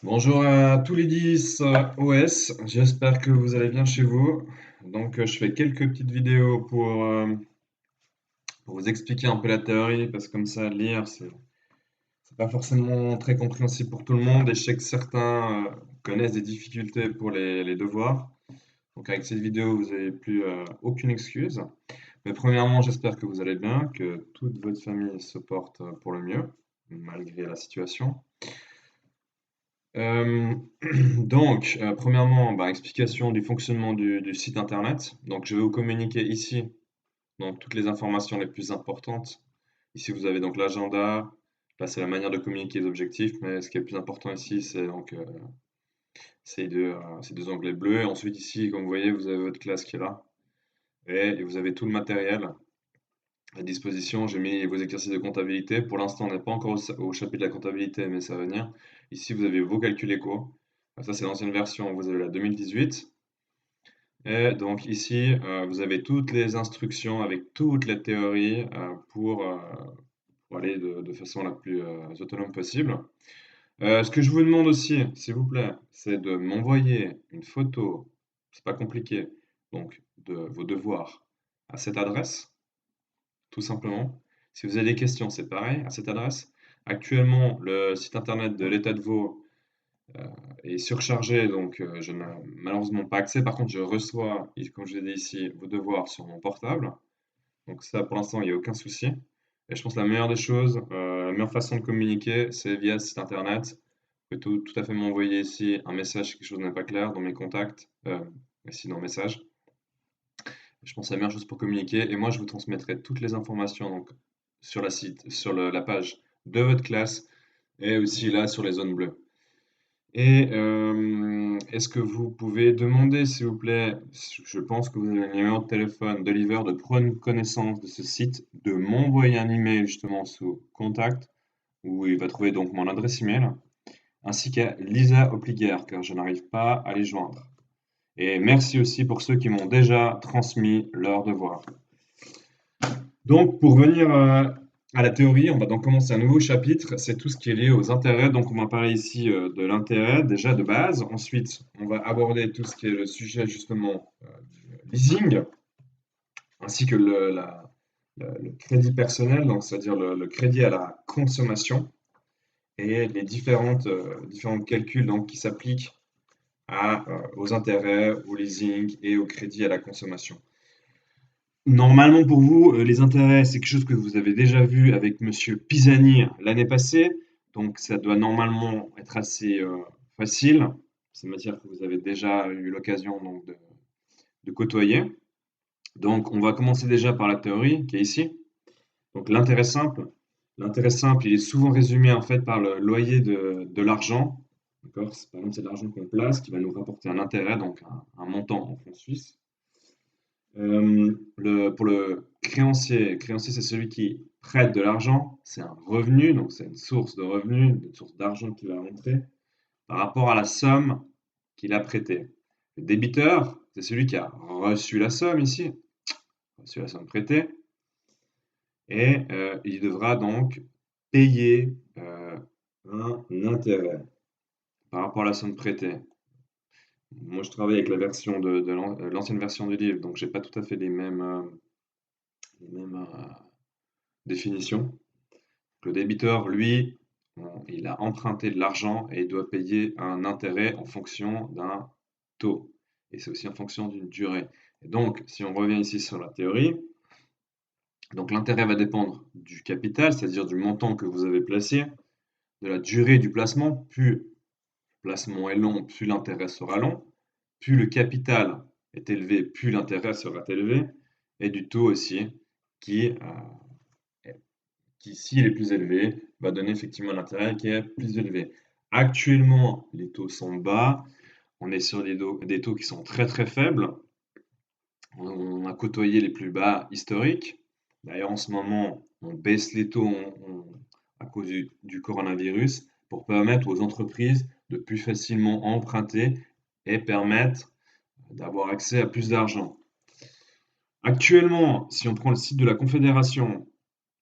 Bonjour à tous les 10 OS, j'espère que vous allez bien chez vous. Je fais quelques petites vidéos pour vous expliquer un peu la théorie, parce que comme ça, lire, c'est pas forcément très compréhensible pour tout le monde, et je sais que certains connaissent des difficultés pour les devoirs. Donc avec cette vidéo, vous n'avez plus aucune excuse. Mais premièrement, j'espère que vous allez bien, que toute votre famille se porte pour le mieux, malgré la situation. Euh, Premièrement, explication du fonctionnement du site internet. Donc, je vais vous communiquer ici donc, toutes les informations les plus importantes. Ici, vous avez donc l'agenda. Là, c'est la manière de communiquer les objectifs, mais ce qui est le plus important ici, c'est ces deux onglets bleus. Et ensuite, ici, comme vous voyez, vous avez votre classe qui est là. Et vous avez tout le matériel à disposition. J'ai mis vos exercices de comptabilité. Pour l'instant, on n'est pas encore au chapitre de la comptabilité, mais ça va venir. Ici, vous avez vos calculs éco. Ça, c'est l'ancienne version. Vous avez la 2018. Et donc ici, vous avez toutes les instructions avec toute la théorie pour aller de façon la plus autonome possible. Ce que je vous demande aussi, s'il vous plaît, c'est de m'envoyer une photo, c'est pas compliqué, donc de vos devoirs à cette adresse, tout simplement. Si vous avez des questions, c'est pareil, à cette adresse. Actuellement, le site internet de l'État de Vaud est surchargé, donc je n'ai malheureusement pas accès. Par contre, je reçois, comme je l'ai dit ici, vos devoirs sur mon portable. Donc ça, pour l'instant, il n'y a aucun souci. Et je pense que la meilleure des choses, la meilleure façon de communiquer, c'est via ce site internet. Vous pouvez tout à fait m'envoyer ici un message si quelque chose n'est pas clair dans mes contacts, ici dans Messages. Je pense que c'est la meilleure chose pour communiquer. Et moi, je vous transmettrai toutes les informations donc, sur la page de votre classe et aussi là sur les zones bleues. Et est-ce que vous pouvez demander, s'il vous plaît, je pense que vous avez le numéro de téléphone d'Oliver, de prendre connaissance de ce site, de m'envoyer un email justement sous contact, où il va trouver donc mon adresse email, ainsi qu'à Lisa Opliger, car je n'arrive pas à les joindre. Et merci aussi pour ceux qui m'ont déjà transmis leurs devoirs. Donc, pour venir à la théorie, on va donc commencer un nouveau chapitre. C'est tout ce qui est lié aux intérêts. Donc, on va parler ici de l'intérêt déjà de base. Ensuite, on va aborder tout ce qui est le sujet justement du leasing, ainsi que le crédit personnel, donc c'est-à-dire le crédit à la consommation et les différents calculs donc, qui s'appliquent aux intérêts, au leasing et au crédit à la consommation. Normalement pour vous, les intérêts, c'est quelque chose que vous avez déjà vu avec Monsieur Pisani l'année passée, donc ça doit normalement être assez facile. C'est une matière que vous avez déjà eu l'occasion donc de côtoyer. Donc on va commencer déjà par la théorie qui est ici. Donc l'intérêt simple, il est souvent résumé en fait par le loyer de l'argent. D'accord? Par exemple, c'est de l'argent qu'on place qui va nous rapporter un intérêt, donc un montant en francs suisses. Pour le créancier, c'est celui qui prête de l'argent, c'est un revenu, donc c'est une source de revenu, une source d'argent qui va rentrer par rapport à la somme qu'il a prêtée. Le débiteur, c'est celui qui a reçu la somme ici, reçu la somme prêtée, et il devra donc payer un intérêt par rapport à la somme prêtée. Moi, je travaille avec la version de l'ancienne version du livre, donc j'ai pas tout à fait les mêmes définitions. Le débiteur, lui, il a emprunté de l'argent et il doit payer un intérêt en fonction d'un taux. Et c'est aussi en fonction d'une durée. Et donc, si on revient ici sur la théorie, donc l'intérêt va dépendre du capital, c'est-à-dire du montant que vous avez placé, de la durée du placement. Plus le placement est long, plus l'intérêt sera long. Plus le capital est élevé, plus l'intérêt sera élevé. Et du taux aussi, qui, s'il est plus élevé, va donner effectivement un intérêt qui est plus élevé. Actuellement, les taux sont bas. On est sur des taux qui sont très très faibles. On a côtoyé les plus bas historiques. D'ailleurs, en ce moment, on baisse les taux à cause du coronavirus pour permettre aux entreprises de plus facilement emprunter et permettre d'avoir accès à plus d'argent. Actuellement, si on prend le site de la Confédération,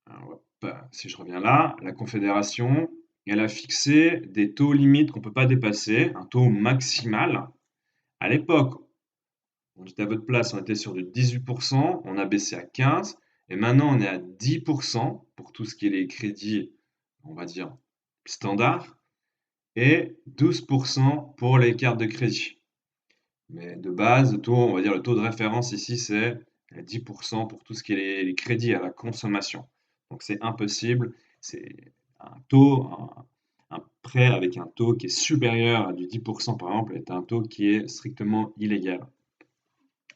alors, hop, si je reviens là, la Confédération, elle a fixé des taux limites qu'on ne peut pas dépasser, un taux maximal. À l'époque, on était à votre place, on était sur du 18%, on a baissé à 15%, et maintenant on est à 10% pour tout ce qui est les crédits, on va dire, standards, et 12% pour les cartes de crédit. Mais de base, le taux, on va dire le taux de référence ici, c'est 10% pour tout ce qui est les crédits à la consommation. Donc c'est impossible, c'est un taux, un prêt avec un taux qui est supérieur à du 10% par exemple est un taux qui est strictement illégal.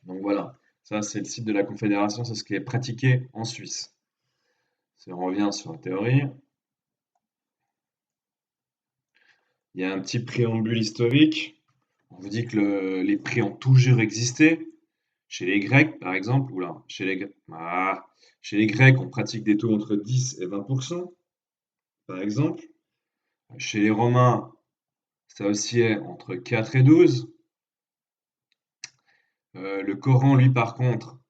Donc voilà, ça c'est le site de la Confédération, c'est ce qui est pratiqué en Suisse. Si on revient sur la théorie, il y a un petit préambule historique. On vous dit que les prix ont toujours existé. Chez les Grecs, par exemple, oula, chez les Grecs, on pratique des taux entre 10 et 20%, par exemple. Chez les Romains, ça oscillait entre 4 et 12. Le Coran, lui, par contre,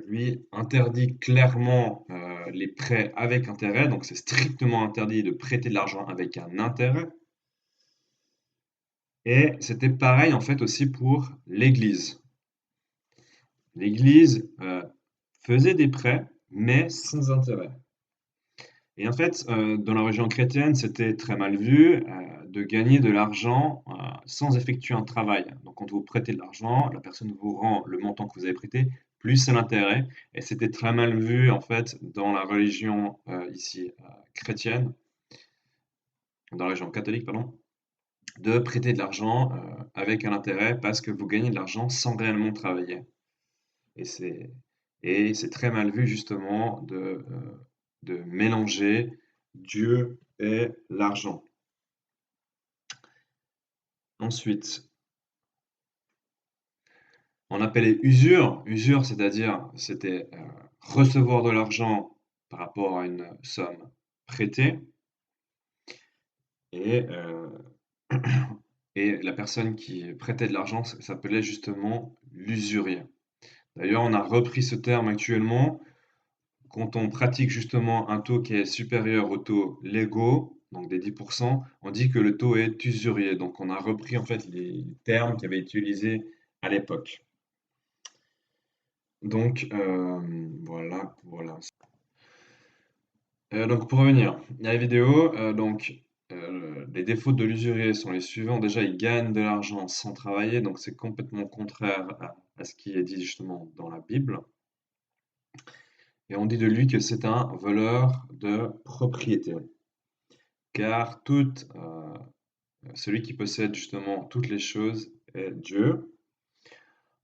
lui interdit clairement les prêts avec intérêt, donc c'est strictement interdit de prêter de l'argent avec un intérêt. Et c'était pareil en fait aussi pour l'Église. L'Église faisait des prêts, mais sans intérêt. Et en fait, dans la religion chrétienne, c'était très mal vu de gagner de l'argent sans effectuer un travail. Donc, quand vous prêtez de l'argent, la personne vous rend le montant que vous avez prêté, plus c'est l'intérêt. Et c'était très mal vu, en fait, dans la religion ici chrétienne, dans la religion catholique, pardon, de prêter de l'argent avec un intérêt parce que vous gagnez de l'argent sans réellement travailler. Et c'est très mal vu justement de mélanger Dieu et l'argent. Ensuite, on appelait usure. Usure, c'est-à-dire, c'était recevoir de l'argent par rapport à une somme prêtée. Et, et la personne qui prêtait de l'argent s'appelait justement l'usurier. D'ailleurs, on a repris ce terme actuellement quand on pratique justement un taux qui est supérieur au taux légaux, donc des 10%, on dit que le taux est usurier. Donc on a repris en fait les termes qui avaient été utilisés à l'époque. Donc voilà. Donc pour revenir à la vidéo, les défauts de l'usurier sont les suivants. Déjà, il gagne de l'argent sans travailler, donc c'est complètement contraire à ce qui est dit justement dans la Bible. Et on dit de lui que c'est un voleur de propriété. Car celui qui possède justement toutes les choses est Dieu.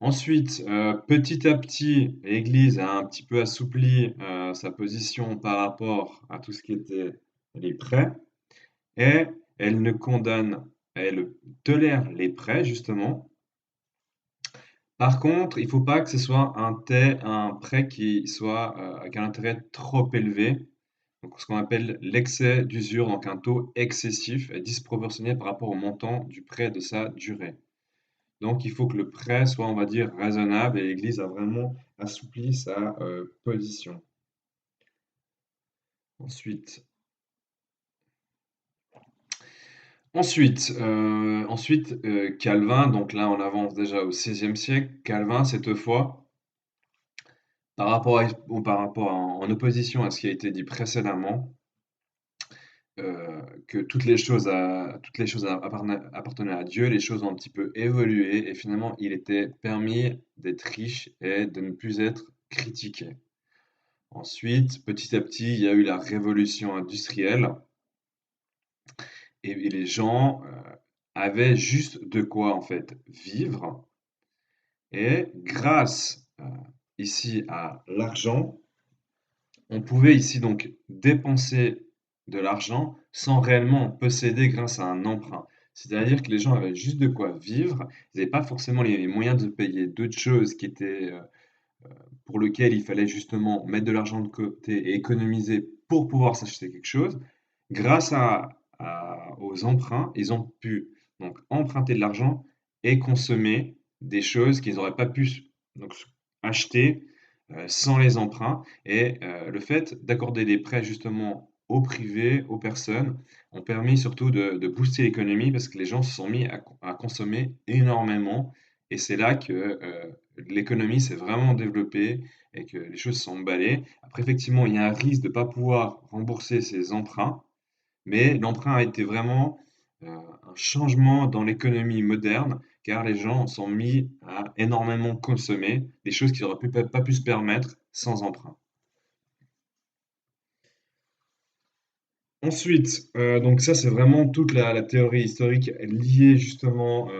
Ensuite, petit à petit, l'Église a un petit peu assoupli sa position par rapport à tout ce qui était les prêts, et elle ne condamne, elle tolère les prêts justement. Par contre, il ne faut pas que ce soit un prêt qui soit avec un intérêt trop élevé, donc ce qu'on appelle l'excès d'usure, donc un taux excessif et disproportionné par rapport au montant du prêt et de sa durée. Donc il faut que le prêt soit, on va dire, raisonnable et l'Église a vraiment assoupli sa position. Ensuite, Calvin, donc là on avance déjà au XVIe siècle. Calvin, cette fois, en opposition à ce qui a été dit précédemment, que toutes les choses appartenaient à Dieu, les choses ont un petit peu évolué et finalement il était permis d'être riche et de ne plus être critiqué. Ensuite, petit à petit, il y a eu la révolution industrielle et les gens avaient juste de quoi en fait vivre et grâce ici à l'argent, on pouvait ici donc dépenser de l'argent sans réellement en posséder grâce à un emprunt. C'est-à-dire que les gens avaient juste de quoi vivre, ils n'avaient pas forcément les moyens de payer d'autres choses qui étaient pour lesquelles il fallait justement mettre de l'argent de côté et économiser pour pouvoir s'acheter quelque chose. Grâce aux emprunts, ils ont pu donc emprunter de l'argent et consommer des choses qu'ils n'auraient pas pu donc, acheter sans les emprunts. Et le fait d'accorder des prêts justement aux privés, aux personnes, ont permis surtout de booster l'économie parce que les gens se sont mis à consommer énormément et c'est là que l'économie s'est vraiment développée et que les choses se sont emballées. Après, effectivement, il y a un risque de ne pas pouvoir rembourser ses emprunts, mais l'emprunt a été vraiment un changement dans l'économie moderne, car les gens sont mis à énormément consommer des choses qu'ils n'auraient pas pu se permettre sans emprunt. Ensuite, donc ça c'est vraiment toute la théorie historique liée justement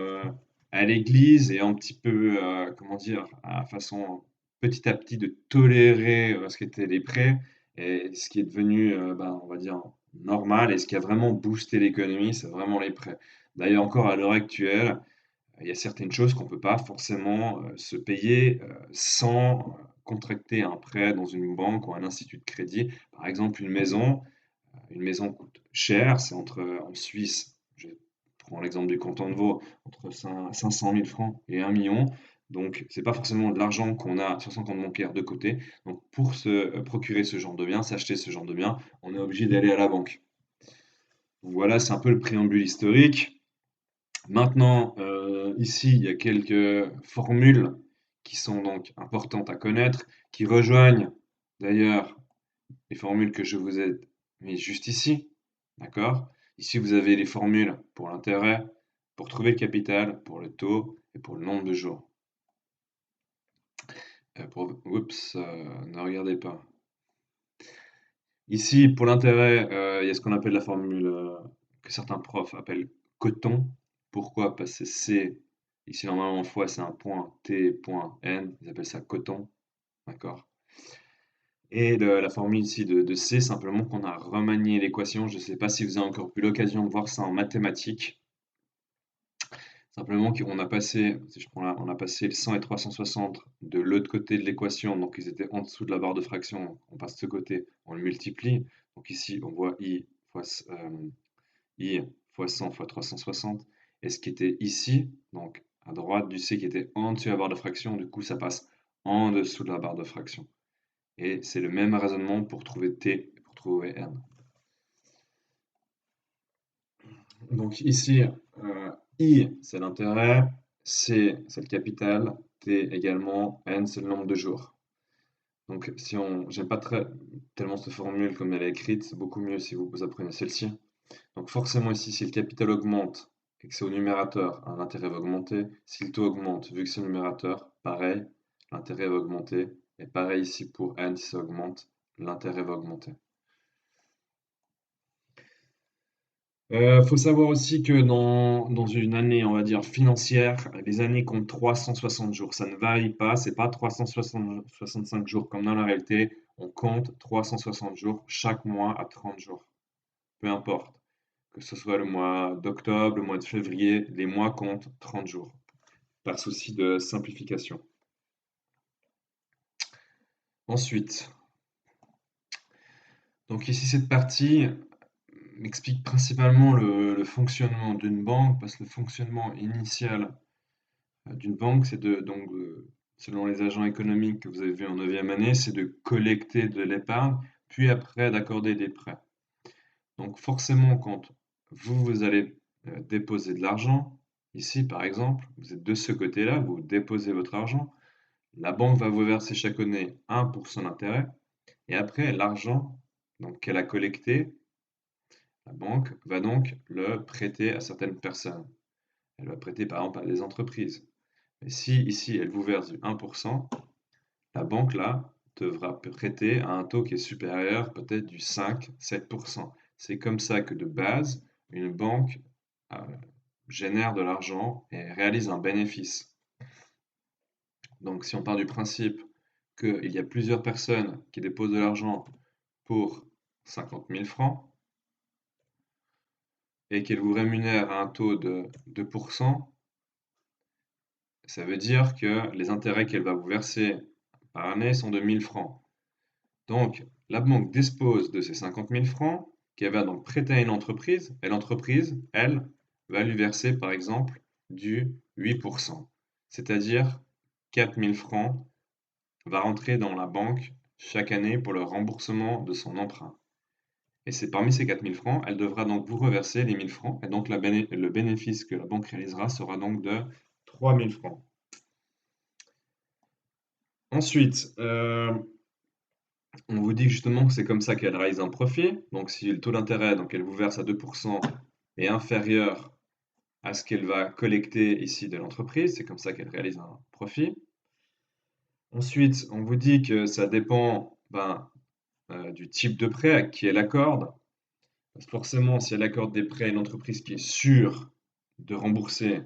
à l'Église et un petit peu, comment dire, à façon petit à petit de tolérer ce qu'étaient les prêts et ce qui est devenu, ben, on va dire, normal et ce qui a vraiment boosté l'économie, c'est vraiment les prêts. D'ailleurs encore à l'heure actuelle, il y a certaines choses qu'on ne peut pas forcément se payer sans contracter un prêt dans une banque ou un institut de crédit. Par exemple, une maison coûte cher, c'est en Suisse, je prends l'exemple du canton de Vaud, entre 500 000 francs et 1 million. Donc, c'est pas forcément de l'argent qu'on a sur son compte bancaire de côté. Donc, pour se procurer ce genre de bien, s'acheter ce genre de bien, on est obligé d'aller à la banque. Donc, voilà, c'est un peu le préambule historique. Maintenant, ici, il y a quelques formules qui sont donc importantes à connaître, qui rejoignent d'ailleurs les formules que je vous ai mises juste ici. D'accord? Ici, vous avez les formules pour l'intérêt, pour trouver le capital, pour le taux et pour le nombre de jours. Oups, ne regardez pas. Ici, pour l'intérêt, il y a ce qu'on appelle la formule que certains profs appellent coton. Pourquoi? Parce que c'est, ici normalement fois c'est un point T, point N, ils appellent ça coton. D'accord? Et la formule ici de C, simplement qu'on a remanié l'équation. Je ne sais pas si vous avez encore eu l'occasion de voir ça en mathématiques. Simplement qu'on a passé, si je prends là, on a passé le 100 et 360 de l'autre côté de l'équation, donc ils étaient en dessous de la barre de fraction, on passe de ce côté, on le multiplie. Donc ici, on voit I fois 100 fois 360. Et ce qui était ici, donc à droite du C qui était en dessous de la barre de fraction, du coup ça passe en dessous de la barre de fraction. Et c'est le même raisonnement pour trouver T et pour trouver N. Donc ici, I, c'est l'intérêt, C, c'est le capital, T également, N, c'est le nombre de jours. Donc si on, j'aime pas tellement cette formule comme elle est écrite, c'est beaucoup mieux si vous apprenez celle-ci. Donc forcément ici, si le capital augmente et que c'est au numérateur, hein, l'intérêt va augmenter. Si le taux augmente, vu que c'est le numérateur, pareil, l'intérêt va augmenter. Et pareil ici pour N, si ça augmente, l'intérêt va augmenter. Faut savoir aussi que dans une année, on va dire financière, les années comptent 360 jours. Ça ne varie pas, c'est pas 365 jours comme dans la réalité. On compte 360 jours chaque mois à 30 jours. Peu importe. Que ce soit le mois d'octobre, le mois de février, les mois comptent 30 jours. Par souci de simplification. Ensuite, donc ici cette partie m'explique principalement le fonctionnement d'une banque, parce que le fonctionnement initial d'une banque, c'est selon les agents économiques que vous avez vus en 9e année, c'est de collecter de l'épargne, puis après d'accorder des prêts. Donc forcément, quand vous allez déposer de l'argent, ici par exemple, vous êtes de ce côté-là, vous déposez votre argent, la banque va vous verser chaque année 1% d'intérêt, et après l'argent qu'elle a collecté, la banque va donc le prêter à certaines personnes. Elle va prêter par exemple à des entreprises. Et si ici elle vous verse du 1%, la banque là devra prêter à un taux qui est supérieur, peut-être du 5-7%. C'est comme ça que de base, une banque euh, génère de l'argent et réalise un bénéfice. Donc si on part du principe qu'il y a plusieurs personnes qui déposent de l'argent pour 50 000 francs et qu'elles vous rémunèrent à un taux de 2%, ça veut dire que les intérêts qu'elle va vous verser par année sont de 1 000 francs. Donc, la banque dispose de ces 50 000 francs qu'elle va donc prêter à une entreprise et l'entreprise, elle, va lui verser par exemple du 8%. C'est-à-dire 4 000 francs va rentrer dans la banque chaque année pour le remboursement de son emprunt. Et c'est parmi ces 4 000 francs, elle devra donc vous reverser les 1 000 francs. Et donc le bénéfice que la banque réalisera sera donc de 3 000 francs. Ensuite, on vous dit justement que c'est comme ça qu'elle réalise un profit. Donc si le taux d'intérêt donc elle vous verse à 2% est inférieur à ce qu'elle va collecter ici de l'entreprise, c'est comme ça qu'elle réalise un profit. Ensuite, on vous dit que ça dépend du type de prêt à qui elle accorde. Parce que forcément, si elle accorde des prêts à une entreprise qui est sûre de rembourser,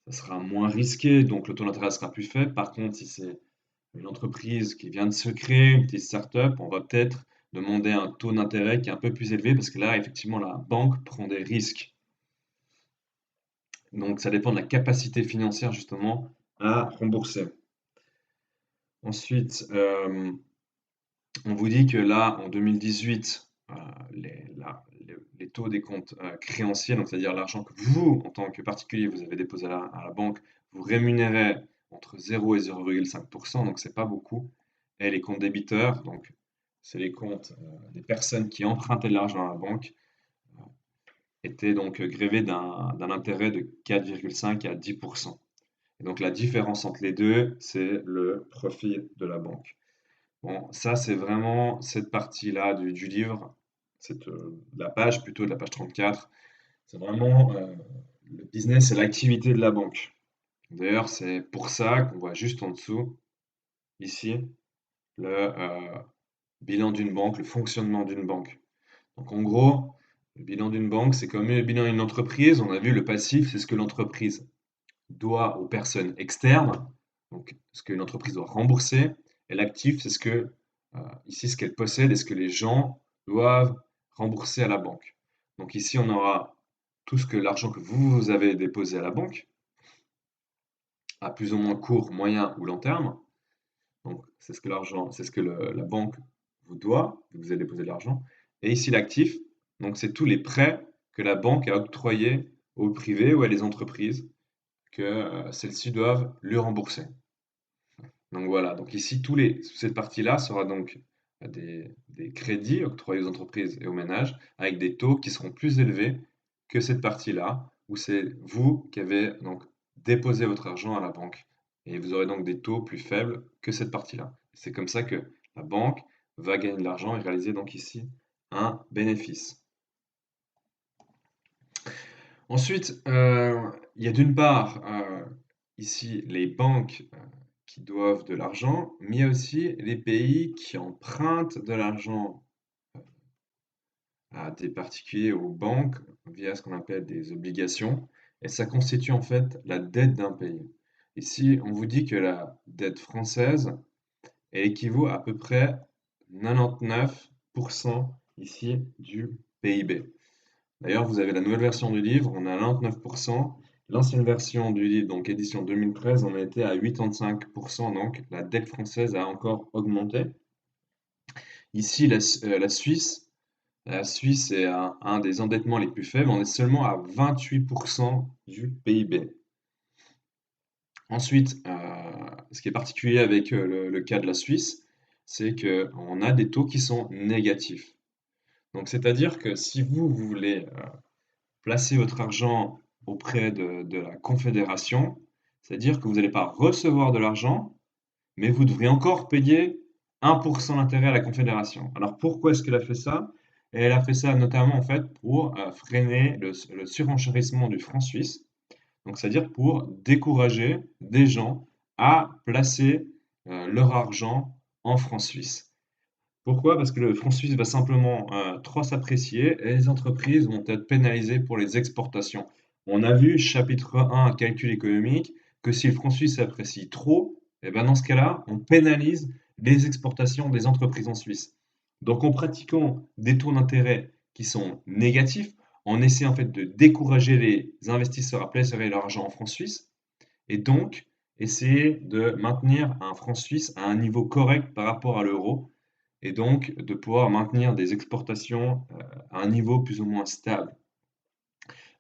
ça sera moins risqué, donc le taux d'intérêt sera plus faible. Par contre, si c'est une entreprise qui vient de se créer, une petite start-up, on va peut-être demander un taux d'intérêt qui est un peu plus élevé parce que là, effectivement, la banque prend des risques. Donc, ça dépend de la capacité financière, justement, à rembourser. Ensuite, on vous dit que là, en 2018, les taux des comptes créanciers, donc c'est-à-dire l'argent que vous, en tant que particulier, vous avez déposé à la banque, vous rémunérez entre 0 et 0,5%, donc c'est pas beaucoup. Et les comptes débiteurs, donc c'est les comptes des personnes qui empruntaient de l'argent à la banque, étaient donc grévés d'un intérêt de 4,5 à 10%. Et donc la différence entre les deux, c'est le profit de la banque. Bon, ça, c'est vraiment cette partie-là du livre, la page plutôt de la page 34. C'est vraiment le business et l'activité de la banque. D'ailleurs, c'est pour ça qu'on voit juste en dessous, ici, le bilan d'une banque, le fonctionnement d'une banque. Donc en gros, le bilan d'une banque, c'est comme le bilan d'une entreprise. On a vu le passif, c'est ce que l'entreprise doit aux personnes externes, donc ce qu'une entreprise doit rembourser. Et l'actif, c'est ici ce qu'elle possède et ce que les gens doivent rembourser à la banque. Donc ici, on aura tout ce que l'argent que vous avez déposé à la banque, à plus ou moins court, moyen ou long terme. Donc c'est ce que la banque vous doit, vous avez déposé de l'argent. Et ici l'actif, donc c'est tous les prêts que la banque a octroyés aux privés ou à les entreprises que celles-ci doivent lui rembourser. Donc voilà, donc ici, cette partie-là sera donc des crédits octroyés aux entreprises et aux ménages avec des taux qui seront plus élevés que cette partie-là, où c'est vous qui avez donc déposé votre argent à la banque. Et vous aurez donc des taux plus faibles que cette partie-là. C'est comme ça que la banque va gagner de l'argent et réaliser donc ici un bénéfice. Ensuite, il y a d'une part ici les banques qui doivent de l'argent, mais il y a aussi les pays qui empruntent de l'argent à des particuliers, aux banques, via ce qu'on appelle des obligations, et ça constitue en fait la dette d'un pays. Ici, on vous dit que la dette française, elle équivaut à peu près 99% ici du PIB. D'ailleurs, vous avez la nouvelle version du livre, on est à 99%. L'ancienne version du livre, donc édition 2013, on était à 85%, donc la dette française a encore augmenté. Ici, la Suisse est un des endettements les plus faibles, on est seulement à 28% du PIB. Ensuite, ce qui est particulier avec le cas de la Suisse, c'est qu'on a des taux qui sont négatifs. Donc, c'est-à-dire que si vous voulez placer votre argent auprès de la Confédération, c'est-à-dire que vous n'allez pas recevoir de l'argent, mais vous devrez encore payer 1% d'intérêt à la Confédération. Alors pourquoi est-ce qu'elle a fait ça? Et elle a fait ça notamment en fait pour freiner le surenchérissement du franc suisse, donc c'est-à-dire pour décourager des gens à placer leur argent en franc suisse. Pourquoi? Parce que le franc suisse va simplement trop s'apprécier et les entreprises vont être pénalisées pour les exportations. On a vu, chapitre 1, calcul économique, que si le franc suisse s'apprécie trop, et ben dans ce cas-là, on pénalise les exportations des entreprises en Suisse. Donc en pratiquant des taux d'intérêt qui sont négatifs, on essaie en fait de décourager les investisseurs à placer leur argent en franc suisse et donc essayer de maintenir un franc suisse à un niveau correct par rapport à l'euro et donc de pouvoir maintenir des exportations à un niveau plus ou moins stable.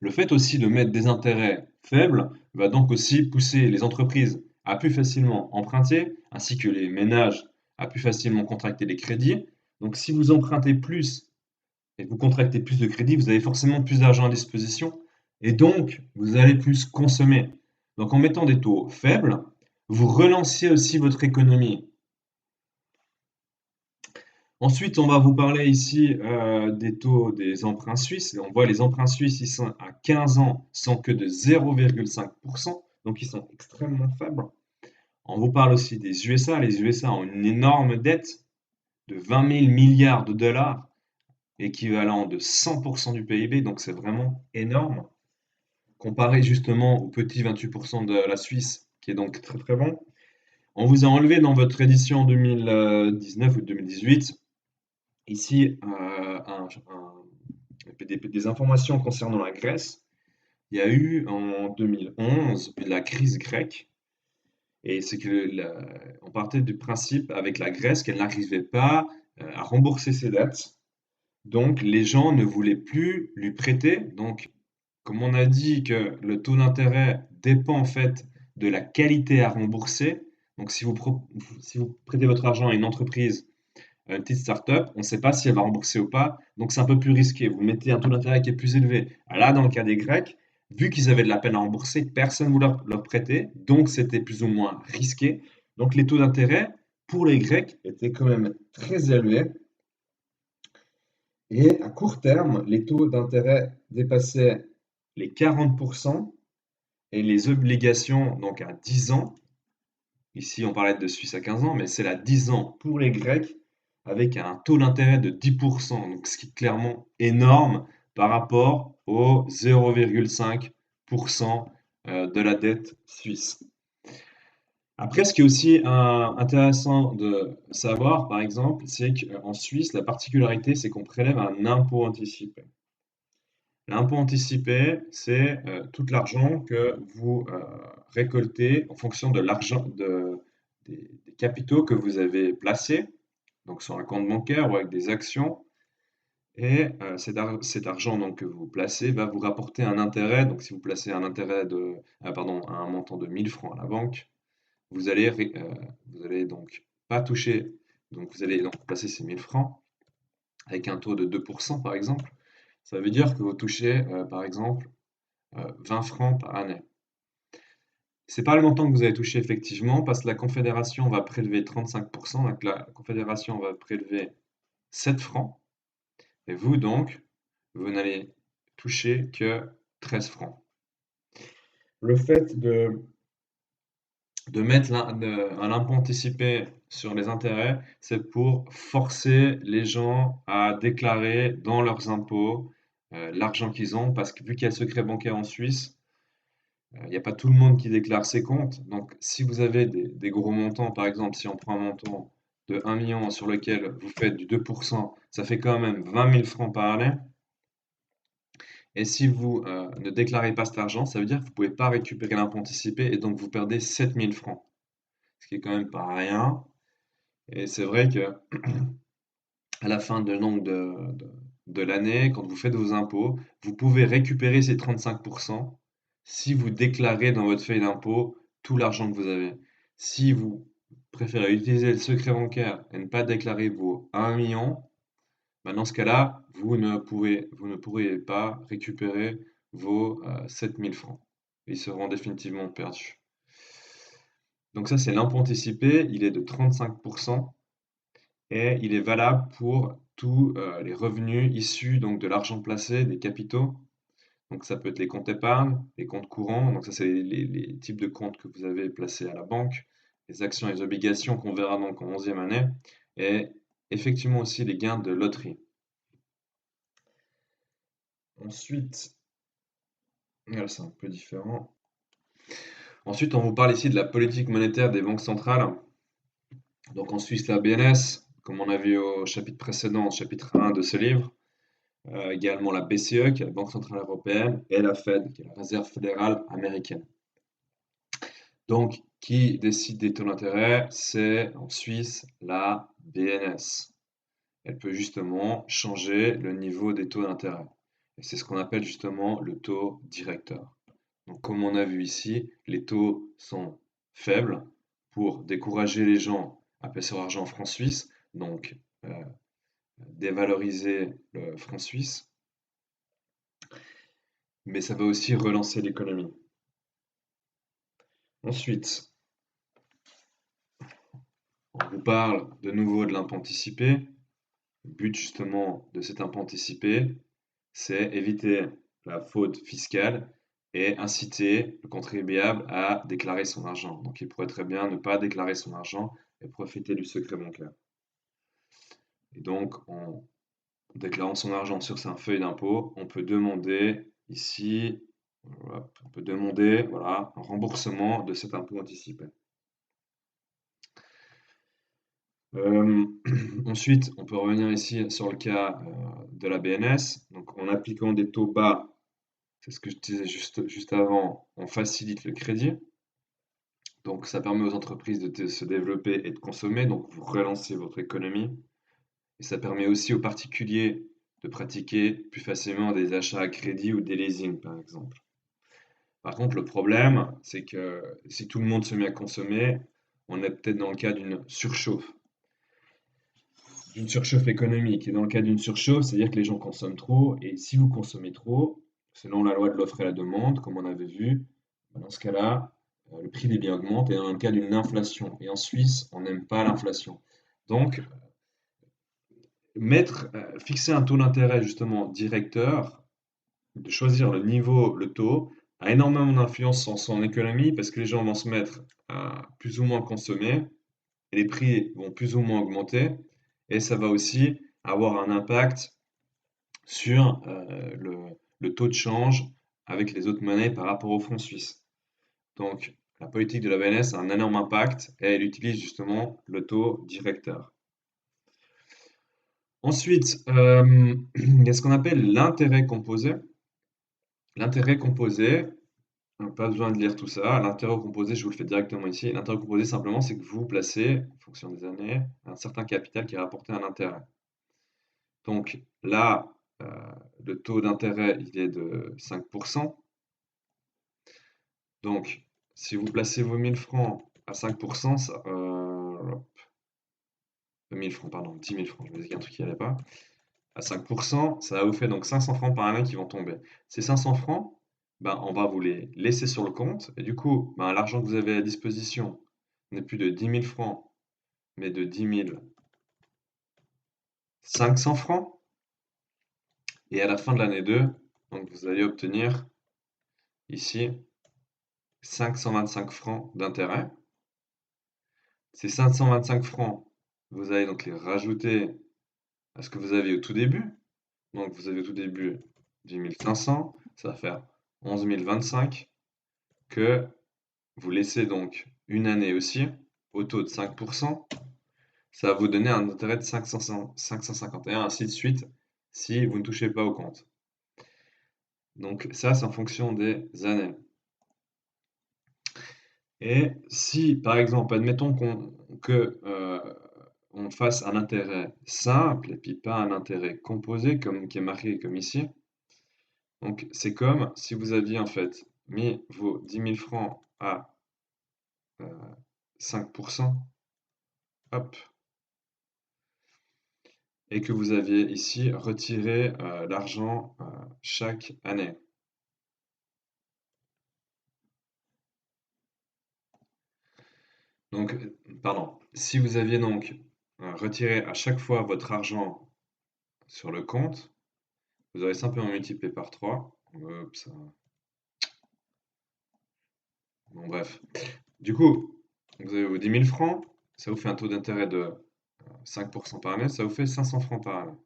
Le fait aussi de mettre des intérêts faibles va donc aussi pousser les entreprises à plus facilement emprunter, ainsi que les ménages à plus facilement contracter des crédits. Donc si vous empruntez plus et vous contractez plus de crédit, vous avez forcément plus d'argent à disposition et donc vous allez plus consommer. Donc en mettant des taux faibles, vous relancez aussi votre économie. Ensuite, on va vous parler ici des taux des emprunts suisses. Et on voit les emprunts suisses, ils sont à 15 ans, sont que de 0,5%, donc ils sont extrêmement faibles. On vous parle aussi des USA. Les USA ont une énorme dette de 20 000 milliards de dollars, équivalent de 100% du PIB, donc c'est vraiment énorme. Comparé justement au petit 28% de la Suisse, qui est donc très très bon. On vous a enlevé dans votre édition 2019 ou 2018, ici, des informations concernant la Grèce. Il y a eu en 2011 la crise grecque, et c'est que on partait du principe avec la Grèce qu'elle n'arrivait pas à rembourser ses dettes. Donc les gens ne voulaient plus lui prêter. Donc, comme on a dit que le taux d'intérêt dépend en fait de la qualité à rembourser, donc si vous prêtez votre argent à une entreprise, à une petite start-up, on ne sait pas si elle va rembourser ou pas, donc c'est un peu plus risqué. Vous mettez un taux d'intérêt qui est plus élevé. Là, dans le cas des Grecs, vu qu'ils avaient de la peine à rembourser, personne ne voulait leur prêter, donc c'était plus ou moins risqué. Donc les taux d'intérêt pour les Grecs étaient quand même très élevés. Et à court terme, les taux d'intérêt dépassaient les 40% et les obligations, donc à 10 ans, ici on parlait de Suisse à 15 ans, mais c'est à 10 ans pour les Grecs, avec un taux d'intérêt de 10%, donc ce qui est clairement énorme par rapport au 0,5% de la dette suisse. Après, ce qui est aussi intéressant de savoir, par exemple, c'est qu'en Suisse, la particularité, c'est qu'on prélève un impôt anticipé. L'impôt anticipé, c'est tout l'argent que vous récoltez en fonction de des capitaux que vous avez placés, donc sur un compte bancaire ou avec des actions. Et cet argent donc, que vous placez va vous rapporter un intérêt. Donc si vous placez un intérêt pardon, un montant de 1000 francs à la banque, vous allez donc pas toucher, donc vous allez donc placer ces 1000 francs avec un taux de 2% par exemple. Ça veut dire que vous touchez par exemple 20 francs par année. C'est pas le montant que vous allez toucher effectivement parce que la Confédération va prélever 35%, donc la Confédération va prélever 7 francs et vous donc, vous n'allez toucher que 13 francs. Le fait de mettre un impôt anticipé sur les intérêts, c'est pour forcer les gens à déclarer dans leurs impôts l'argent qu'ils ont parce que vu qu'il y a le secret bancaire en Suisse, il n'y a pas tout le monde qui déclare ses comptes. Donc, si vous avez des gros montants, par exemple, si on prend un montant de 1 million sur lequel vous faites du 2%, ça fait quand même 20 000 francs par année. Et si vous ne déclarez pas cet argent, ça veut dire que vous ne pouvez pas récupérer l'impôt anticipé et donc vous perdez 7 000 francs. Ce qui est quand même pas rien. Et c'est vrai que à la fin de l'année, quand vous faites vos impôts, vous pouvez récupérer ces 35% si vous déclarez dans votre feuille d'impôt tout l'argent que vous avez. Si vous préférez utiliser le secret bancaire et ne pas déclarer vos 1 million, ben dans ce cas-là, vous ne pourrez pas récupérer vos 7000 francs. Ils seront définitivement perdus. Donc ça, c'est l'impôt anticipé, il est de 35%. Et il est valable pour tous les revenus issus donc, de l'argent placé, des capitaux. Donc ça peut être les comptes épargne, les comptes courants, donc ça c'est les types de comptes que vous avez placés à la banque, les actions et les obligations qu'on verra donc en 11e année, et effectivement aussi les gains de loterie. Ensuite, là c'est un peu différent. Ensuite, on vous parle ici de la politique monétaire des banques centrales. Donc en Suisse, la BNS, comme on a vu au chapitre précédent, au chapitre 1 de ce livre. Également la BCE, qui est la Banque centrale européenne, et la Fed, qui est la Réserve fédérale américaine. Donc, qui décide des taux d'intérêt? C'est en Suisse la BNS. Elle peut justement changer le niveau des taux d'intérêt. Et c'est ce qu'on appelle justement le taux directeur. Donc, comme on a vu ici, les taux sont faibles pour décourager les gens à placer leur argent en francs suisses. Donc, dévaloriser le franc suisse, mais ça va aussi relancer l'économie. Ensuite, on vous parle de nouveau de l'impôt anticipé. Le but justement de cet impôt anticipé, c'est éviter la fraude fiscale et inciter le contribuable à déclarer son argent. Donc il pourrait très bien ne pas déclarer son argent et profiter du secret bancaire. Et donc en déclarant son argent sur sa feuille d'impôt, on peut demander ici, on peut demander voilà, un remboursement de cet impôt anticipé. Euh, ensuite, on peut revenir ici sur le cas de la BNS. Donc, en appliquant des taux bas, c'est ce que je disais juste avant, on facilite le crédit. Donc, ça permet aux entreprises de se développer et de consommer. Donc, vous relancez votre économie. Et ça permet aussi aux particuliers de pratiquer plus facilement des achats à crédit ou des leasing, par exemple. Par contre, le problème, c'est que si tout le monde se met à consommer, on est peut-être dans le cas d'une surchauffe économique. Et dans le cas d'une surchauffe, c'est-à-dire que les gens consomment trop. Et si vous consommez trop, selon la loi de l'offre et la demande, comme on avait vu, dans ce cas-là, le prix des biens augmente. Et dans le cas d'une inflation. Et en Suisse, on n'aime pas l'inflation. Donc, fixer un taux d'intérêt justement directeur, de choisir le niveau, le taux, a énormément d'influence sur son économie parce que les gens vont se mettre à plus ou moins consommer et les prix vont plus ou moins augmenter et ça va aussi avoir un impact sur le taux de change avec les autres monnaies par rapport au franc suisse. Donc, la politique de la BNS a un énorme impact et elle utilise justement le taux directeur. Ensuite, il y a ce qu'on appelle l'intérêt composé. L'intérêt composé, pas besoin de lire tout ça. L'intérêt composé, je vous le fais directement ici. L'intérêt composé, simplement, c'est que vous placez, en fonction des années, un certain capital qui est rapporté un intérêt. Donc là, le taux d'intérêt, il est de 5%. Donc, si vous placez vos 1000 francs à 5%, 1000 francs, pardon, 10 000 francs, je me disais qu'il y a un truc qui n'allait pas. À 5%, ça va vous faire donc 500 francs par année qui vont tomber. Ces 500 francs, ben, on va vous les laisser sur le compte. Et du coup, ben, l'argent que vous avez à disposition n'est plus de 10 000 francs, mais de 10 500 francs. Et à la fin de l'année 2, donc vous allez obtenir ici 525 francs d'intérêt. Ces 525 francs, vous allez donc les rajouter à ce que vous avez au tout début. Donc vous avez au tout début 10 500, ça va faire 11 025 que vous laissez donc une année aussi au taux de 5%. Ça va vous donner un intérêt de 551, ainsi de suite, si vous ne touchez pas au compte. Donc ça, c'est en fonction des années. Et si, par exemple, admettons on fasse un intérêt simple et puis pas un intérêt composé qui est marqué comme ici. Donc c'est comme si vous aviez en fait mis vos 10 000 francs à 5%, hop, et que vous aviez ici retiré l'argent chaque année. Donc, pardon, si vous aviez donc retiré à chaque fois votre argent sur le compte, vous aurez simplement multiplié par 3. Hop, ça. Bon, bref. Du coup, vous avez vos 10 000 francs, ça vous fait un taux d'intérêt de 5% par année, ça vous fait 500 francs par année.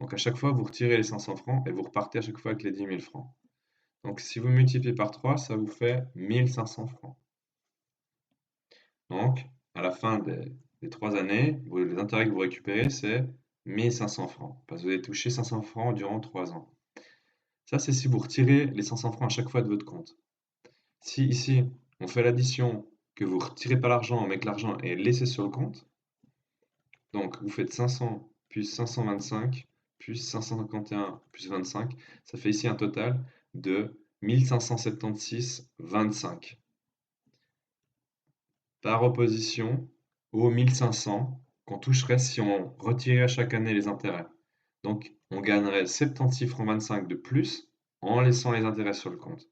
Donc à chaque fois, vous retirez les 500 francs et vous repartez à chaque fois avec les 10 000 francs. Donc si vous multipliez par 3, ça vous fait 1500 francs. Donc, à la fin des 3 années, les intérêts que vous récupérez, c'est 1500 francs. Parce que vous avez touché 500 francs durant 3 ans. Ça, c'est si vous retirez les 500 francs à chaque fois de votre compte. Si ici, on fait l'addition que vous ne retirez pas l'argent, mais que l'argent est laissé sur le compte, donc vous faites 500 plus 525 plus 551 plus 25, ça fait ici un total de 1576,25. Par opposition aux 1500 qu'on toucherait si on retirait chaque année les intérêts. Donc, on gagnerait 76 francs 25 de plus en laissant les intérêts sur le compte.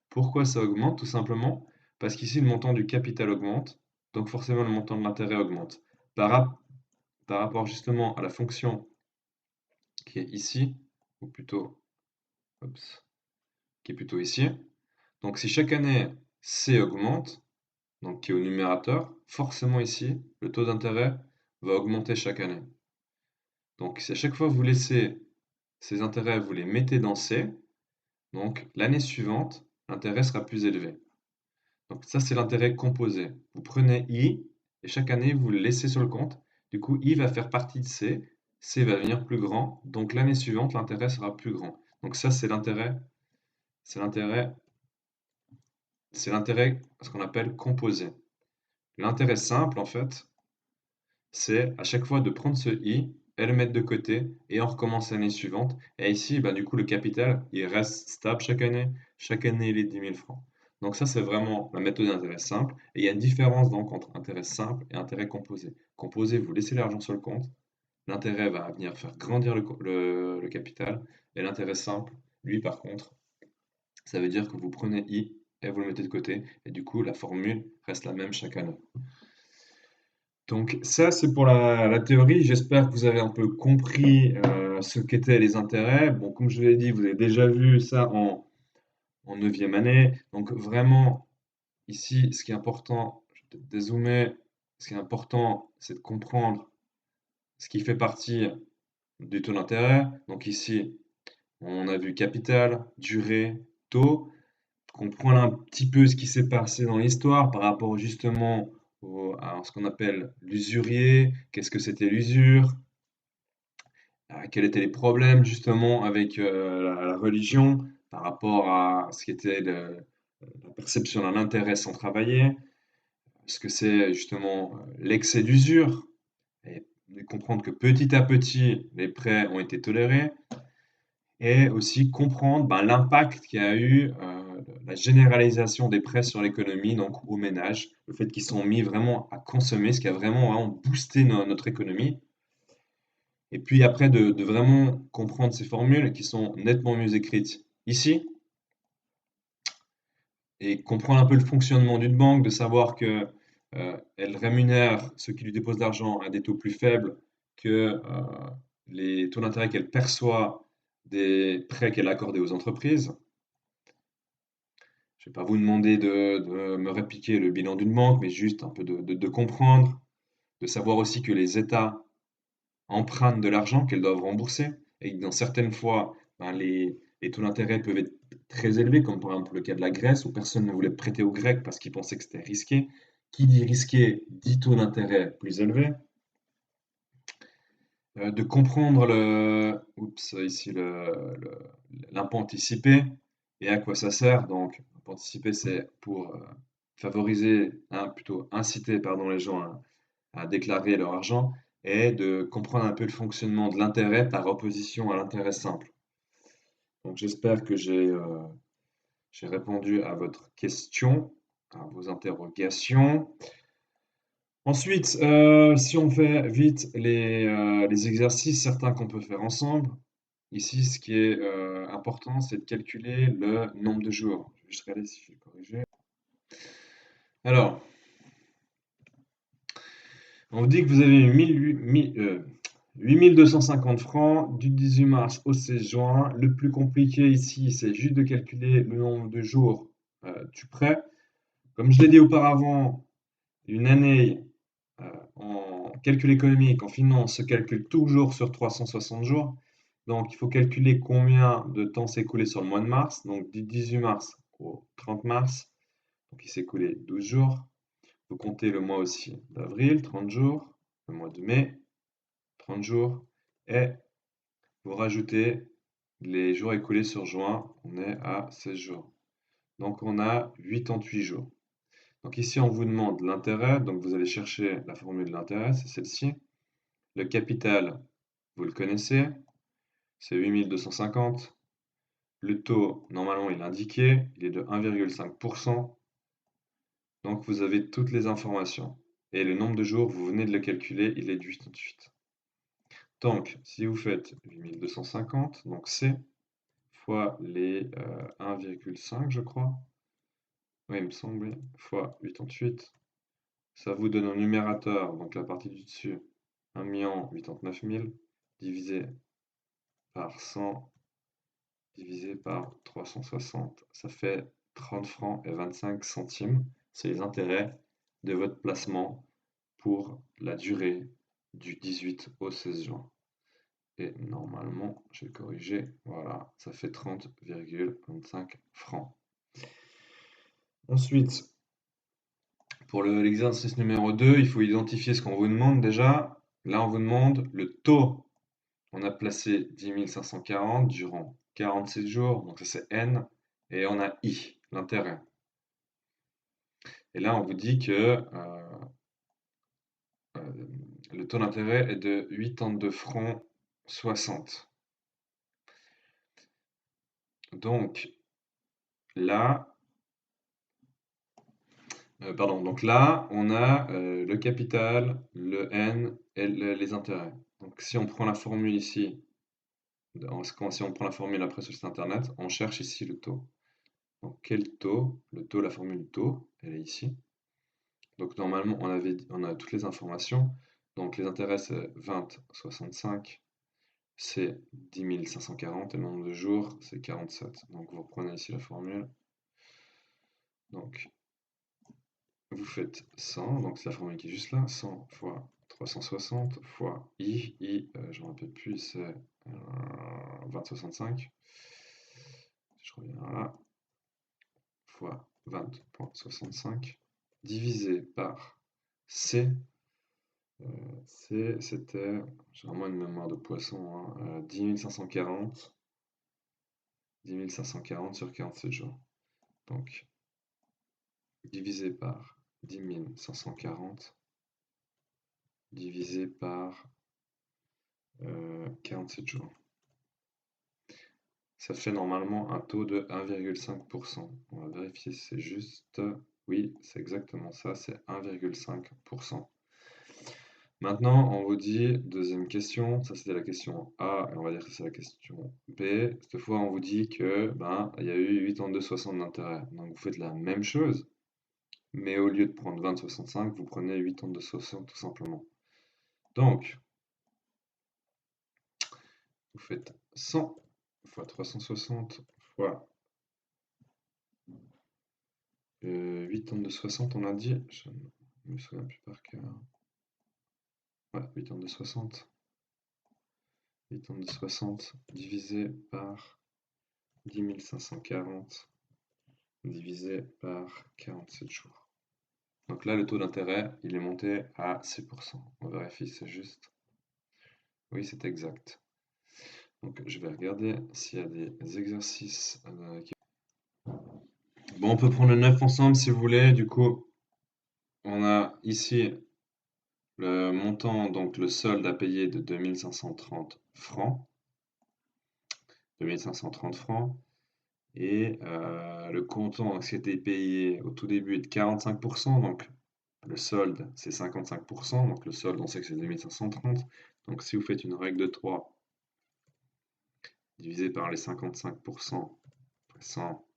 Pourquoi ça augmente? Tout simplement parce qu'ici, le montant du capital augmente, donc forcément le montant de l'intérêt augmente. Par, par rapport justement à la fonction qui est ici, ou plutôt, oups, qui est plutôt ici. Donc si chaque année C augmente, donc qui est au numérateur, forcément ici, le taux d'intérêt va augmenter chaque année. Donc si à chaque fois vous laissez ces intérêts, vous les mettez dans C, donc l'année suivante, l'intérêt sera plus élevé. Donc ça, c'est l'intérêt composé. Vous prenez I et chaque année, vous le laissez sur le compte. Du coup, I va faire partie de C. C va devenir plus grand. Donc l'année suivante, l'intérêt sera plus grand. Donc ça, c'est l'intérêt. C'est l'intérêt. C'est l'intérêt, ce qu'on appelle composé. L'intérêt simple, en fait, c'est à chaque fois de prendre ce I et le mettre de côté et on recommence l'année suivante. Et ici, du coup, le capital, il reste stable chaque année. Chaque année, il est 10 000 francs. Donc ça, c'est vraiment la méthode d'intérêt simple. Et il y a une différence donc entre intérêt simple et intérêt composé. Composé, vous laissez l'argent sur le compte. L'intérêt va venir faire grandir le capital. Et l'intérêt simple, lui, par contre, ça veut dire que vous prenez I et vous le mettez de côté. Et du coup, la formule reste la même chaque année. Donc ça, c'est pour la théorie. J'espère que vous avez un peu compris ce qu'étaient les intérêts. Bon, comme je vous l'ai dit, vous avez déjà vu ça en 9e année. Donc vraiment, ici, ce qui est important, je vais peut-être dézoomer, ce qui est important, c'est de comprendre ce qui fait partie du taux d'intérêt. Donc ici, on a vu capital, durée, taux. Comprendre un petit peu ce qui s'est passé dans l'histoire par rapport justement à ce qu'on appelle l'usurier, qu'est-ce que c'était l'usure, quels étaient les problèmes justement avec la religion par rapport à ce qui était la perception d'un intérêt sans travailler, ce que c'est justement l'excès d'usure, et de comprendre que petit à petit les prêts ont été tolérés, et aussi comprendre l'impact qu'il y a eu, la généralisation des prêts sur l'économie, donc aux ménages, le fait qu'ils sont mis vraiment à consommer, ce qui a vraiment boosté notre économie. Et puis après, de vraiment comprendre ces formules qui sont nettement mieux écrites ici, et comprendre un peu le fonctionnement d'une banque, de savoir que elle rémunère ceux qui lui déposent de l'argent à des taux plus faibles que les taux d'intérêt qu'elle perçoit des prêts qu'elle a accordés aux entreprises. Je ne vais pas vous demander de me répliquer le bilan d'une banque, mais juste un peu de comprendre, de savoir aussi que les États empruntent de l'argent qu'elles doivent rembourser et que dans certaines fois, les taux d'intérêt peuvent être très élevés, comme par exemple le cas de la Grèce où personne ne voulait prêter aux Grecs parce qu'ils pensaient que c'était risqué. Qui dit risqué dit taux d'intérêt plus élevé. De comprendre ici l'impôt anticipé et à quoi ça sert. Donc, l'impôt anticipé, c'est pour favoriser, plutôt inciter, pardon, les gens à déclarer leur argent et de comprendre un peu le fonctionnement de l'intérêt par opposition à l'intérêt simple. Donc, j'espère que j'ai répondu à votre question, à vos interrogations. Ensuite, si on fait vite les exercices, certains qu'on peut faire ensemble. Ici, ce qui est important, c'est de calculer le nombre de jours. Je vais juste regarder si je vais corriger. Alors, on vous dit que vous avez eu 8250 francs du 18 mars au 16 juin. Le plus compliqué ici, c'est juste de calculer le nombre de jours du prêt. Comme je l'ai dit auparavant, une année en calcul économique, en finance, se calcule toujours sur 360 jours. Donc, il faut calculer combien de temps s'est écoulé sur le mois de mars. Donc, du 18 mars au 30 mars, donc il s'est écoulé 12 jours. Vous comptez le mois aussi d'avril, 30 jours, le mois de mai, 30 jours, et vous rajoutez les jours écoulés sur juin, on est à 16 jours. Donc, on a 88 jours. Donc ici, on vous demande l'intérêt, donc vous allez chercher la formule de l'intérêt, c'est celle-ci. Le capital, vous le connaissez, c'est 8250. Le taux, normalement, il est indiqué, il est de 1,5%. Donc vous avez toutes les informations. Et le nombre de jours, vous venez de le calculer, il est de 88. Donc, si vous faites 8250, donc C, fois les 1,5, je crois. Oui, il me semble, oui, fois 88. Ça vous donne au numérateur, donc la partie du dessus, 1 089 000, divisé par 100, divisé par 360. Ça fait 30 francs et 25 centimes. C'est les intérêts de votre placement pour la durée du 18 au 16 juin. Et normalement, je vais corriger, voilà, ça fait 30,25 francs. Ensuite, pour l'exercice numéro 2, il faut identifier ce qu'on vous demande déjà. Là, on vous demande le taux. On a placé 10 540 durant 47 jours, donc ça c'est N, et on a I, l'intérêt. Et là, on vous dit que le taux d'intérêt est de 82 francs 60. Donc là, donc là, on a le capital, le N et les intérêts. Donc si on prend la formule ici, si on prend la formule après sur le site internet, on cherche ici le taux. Donc quel taux? Le taux, la formule taux, elle est ici. Donc normalement, on a toutes les informations. Donc les intérêts, c'est 20,65, c'est 10 540 et le nombre de jours, c'est 47. Donc vous reprenez ici la formule. Donc vous faites 100, donc c'est la formule qui est juste là, 100 fois 360 fois I, je ne me rappelle plus, c'est 20,65. Je reviens là, fois 20,65, divisé par C. C, c'était, j'ai vraiment une mémoire de poisson, 10 540 sur 47 jours. Donc, divisé par 10 540, divisé par 47 jours. Ça fait normalement un taux de 1,5%. On va vérifier si c'est juste. Oui, c'est exactement ça, c'est 1,5%. Maintenant, on vous dit, deuxième question, ça c'était la question A, et on va dire que c'est la question B. Cette fois, on vous dit que il y a eu 82,60 d'intérêt. Donc vous faites la même chose, mais au lieu de prendre 20,65, vous prenez 82,60 tout simplement. Donc, vous faites 100 fois 360 fois 82,60, on a dit. Je ne me souviens plus par cœur. Ouais, 82,60. 82,60 divisé par 10 540 divisé par 47 jours. Donc là, le taux d'intérêt, il est monté à 6%. On vérifie, c'est juste. Oui, c'est exact. Donc je vais regarder s'il y a des exercices. Bon, on peut prendre le 9 ensemble si vous voulez. Du coup, on a ici le montant, donc le solde à payer de 2530 francs. 2530 francs. Et le comptant qui était payé au tout début est de 45%. Donc le solde, c'est 55%. Donc le solde, on sait que c'est 2530. Donc si vous faites une règle de 3 divisé par les 55%, 100,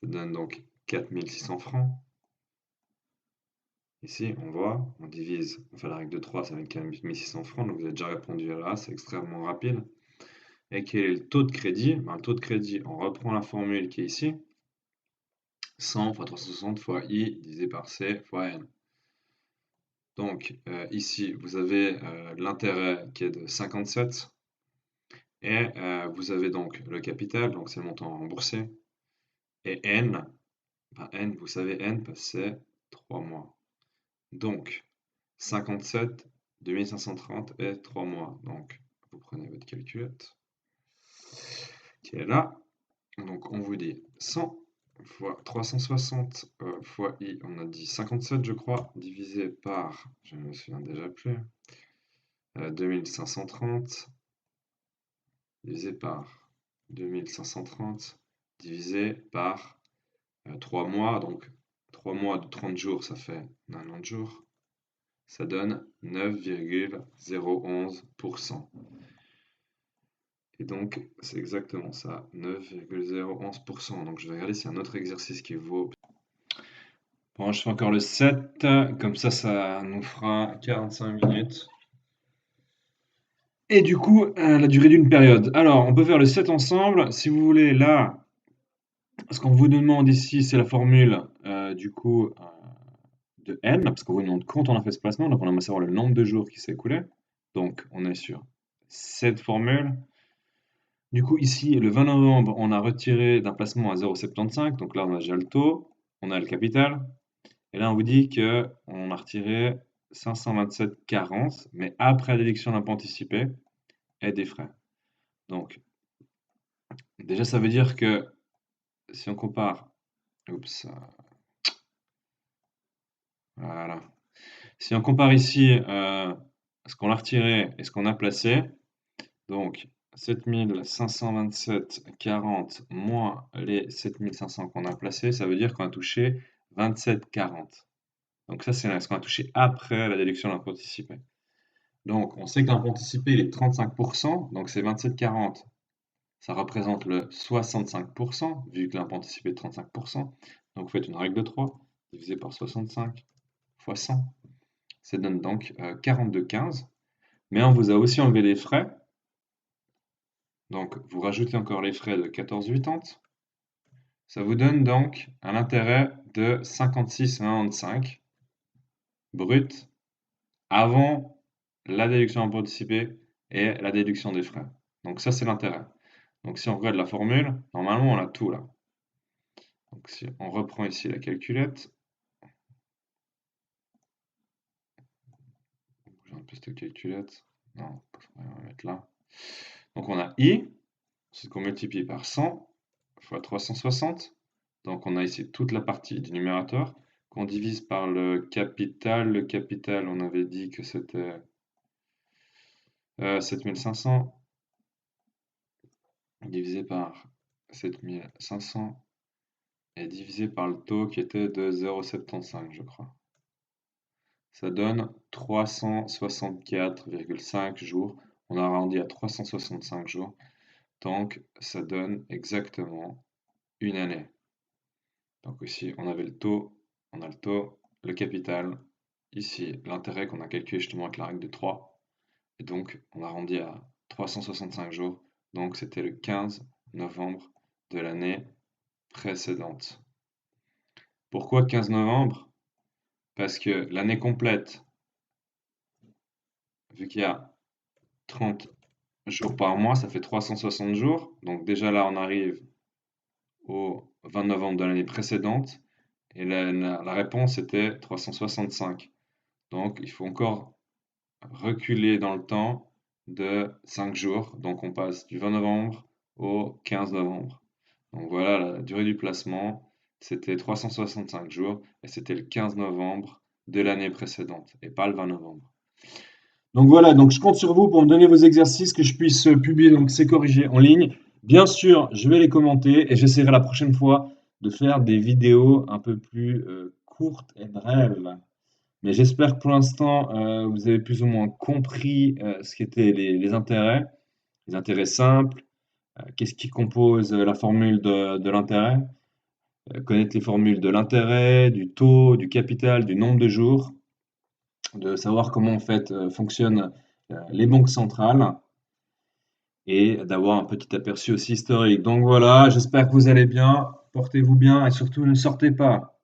ça donne donc 4600 francs. Ici, on voit, on divise, on fait la règle de 3, ça va être 4600 francs. Donc vous avez déjà répondu à là, c'est extrêmement rapide. Et quel est le taux de crédit? Le taux de crédit, on reprend la formule qui est ici. 100 fois 360 fois I divisé par C fois N. Donc ici, vous avez l'intérêt qui est de 57 et vous avez donc le capital, donc c'est le montant remboursé. Et N, N, vous savez N, c'est 3 mois. Donc 57, 2530 et 3 mois. Donc vous prenez votre calculette qui est là. Donc on vous dit 100 fois 360 fois I, on a dit 57 je crois, divisé par, je ne me souviens déjà plus, 2530 divisé par 2530 divisé par 3 mois, donc 3 mois de 30 jours, ça fait 90 jours. ça donne 9,011%. Et donc, c'est exactement ça, 9,011%. Donc, je vais regarder s'il y a un autre exercice qui vaut. Bon, je fais encore le 7, comme ça nous fera 45 minutes. Et du coup, la durée d'une période. Alors, on peut faire le 7 ensemble. Si vous voulez, là, ce qu'on vous demande ici, c'est la formule, du coup, de n, parce qu'on vous demande quand on a fait ce placement, donc on aimerait savoir le nombre de jours qui s'est écoulé. Donc, on est sur cette formule. Du coup, ici, le 20 novembre, on a retiré d'un placement à 0,75, donc là, on a déjà le taux, on a le capital, et là, on vous dit qu'on a retiré 527,40, mais après la déduction d'impôt anticipé et des frais. Donc, déjà, ça veut dire que si on compare, oups, voilà. Si on compare ici ce qu'on a retiré et ce qu'on a placé, donc 7527,40 moins les 7500 qu'on a placés, ça veut dire qu'on a touché 27,40. Donc ça, c'est ce qu'on a touché après la déduction de l'impôt anticipé. Donc on sait que l'impôt anticipé il est 35%, donc c'est 27,40. Ça représente le 65%, vu que l'impôt anticipé est 35%. Donc vous faites une règle de 3, divisé par 65 fois 100. Ça donne donc 42,15. Mais on vous a aussi enlevé les frais. Donc vous rajoutez encore les frais de 14,80. Ça vous donne donc un intérêt de 56,95 brut avant la déduction d'impôt anticipé et la déduction des frais. Donc ça, c'est l'intérêt. Donc si on regarde la formule, normalement, on a tout là. Donc si on reprend ici la calculette, j'ai un peu cette calculette. Non, on va mettre là. Donc on a I, c'est qu'on multiplie par 100 fois 360. Donc on a ici toute la partie du numérateur qu'on divise par le capital. Le capital, on avait dit que c'était 7500 divisé par 7500 et divisé par le taux qui était de 0,75, je crois. Ça donne 364,5 jours. On a arrondi à 365 jours. Donc ça donne exactement une année. Donc ici, on avait le taux, on a le taux, le capital. Ici, l'intérêt qu'on a calculé justement avec la règle de 3. Et donc, on a arrondi à 365 jours. Donc, c'était le 15 novembre de l'année précédente. Pourquoi 15 novembre? Parce que l'année complète, vu qu'il y a 30 jours par mois, ça fait 360 jours. Donc déjà là, on arrive au 20 novembre de l'année précédente. Et la réponse était 365. Donc, il faut encore reculer dans le temps de 5 jours. Donc, on passe du 20 novembre au 15 novembre. Donc, voilà, la durée du placement, c'était 365 jours et c'était le 15 novembre de l'année précédente et pas le 20 novembre. Donc voilà, donc je compte sur vous pour me donner vos exercices, que je puisse publier donc ces corrigés en ligne. Bien sûr, je vais les commenter et j'essaierai la prochaine fois de faire des vidéos un peu plus courtes et brèves. Mais j'espère que pour l'instant, vous avez plus ou moins compris ce qu'étaient les intérêts simples, qu'est-ce qui compose la formule de l'intérêt, connaître les formules de l'intérêt, du taux, du capital, du nombre de jours, de savoir comment en fait fonctionnent les banques centrales et d'avoir un petit aperçu aussi historique. Donc voilà, j'espère que vous allez bien, portez-vous bien et surtout ne sortez pas.